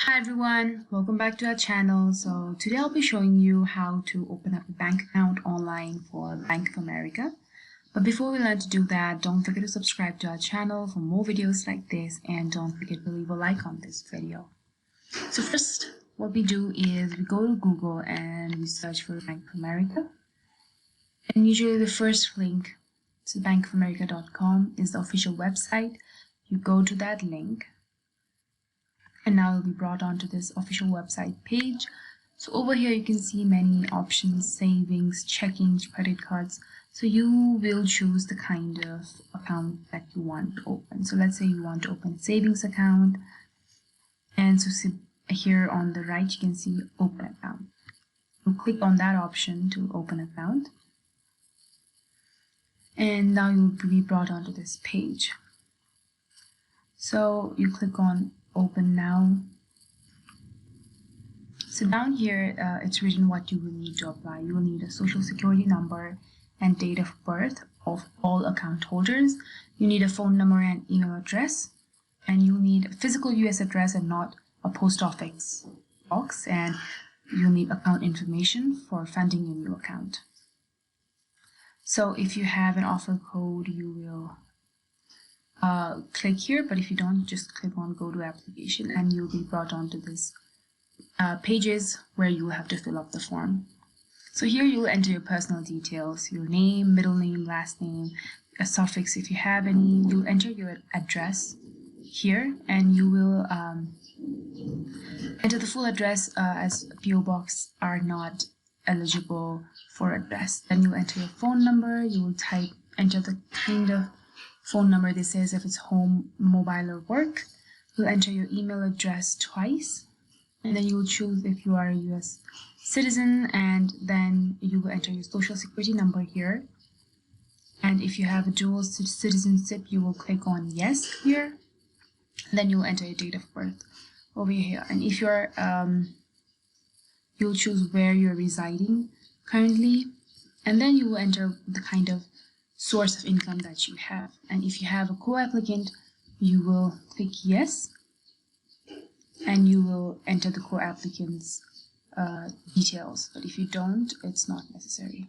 Hi everyone, welcome back to our channel. So today I'll be showing you how to open up a bank account online for Bank of America. But before we learn to do that, don't forget to subscribe to our channel for more videos like this, and don't forget to leave a like on this video. So first, what we do is we go to Google and we search for Bank of America. And usually the first link to bankofamerica.com is the official website. You go to that link. And now you'll be brought onto this official website page. So over here you can see many options: savings, checkings, credit cards. So you will choose the kind of account that you want to open. So let's say you want to open a savings account. And so here on the right you can see open account. You click on that option to open account. And now you'll be brought onto this page. So you click on open now. So down here it's written what you will need to apply. You will need a social security number and date of birth of all account holders. You need a phone number and email address, and you need a physical US address and not a post office box, and you'll need account information for funding your new account. So if you have an offer code, you will click here, but if you don't, just click on go to application and you'll be brought onto this pages where you will have to fill up the form. So here you will enter your personal details, your name, middle name, last name, a suffix if you have any. You'll enter your address here, and you will enter the full address as PO box are not eligible for address. Then you'll enter your phone number. You will enter the kind of phone number this says, if it's home, mobile, or work. You'll enter your email address twice, and then you will choose if you are a US citizen, and then you will enter your social security number here. And if you have a dual citizenship, you will click on yes here. Then you'll enter your date of birth over here. And if you're you'll choose where you're residing currently, and then you will enter the kind of source of income that you have. And if you have a co-applicant, you will click yes, and you will enter the co-applicant's details. But if you don't, it's not necessary.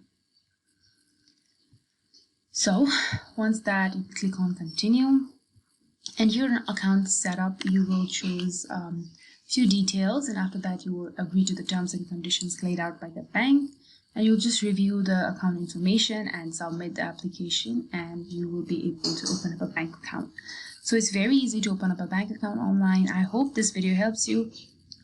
So once that, you click on continue, and your account setup, you will choose few details, and after that you will agree to the terms and conditions laid out by the bank. And you'll just review the account information and submit the application, and you will be able to open up a bank account. So it's very easy to open up a bank account online. I hope this video helps you.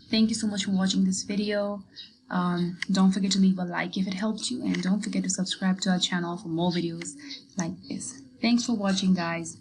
Thank you so much for watching this video. Don't forget to leave a like if it helped you, and don't forget to subscribe to our channel for more videos like this. Thanks for watching, guys.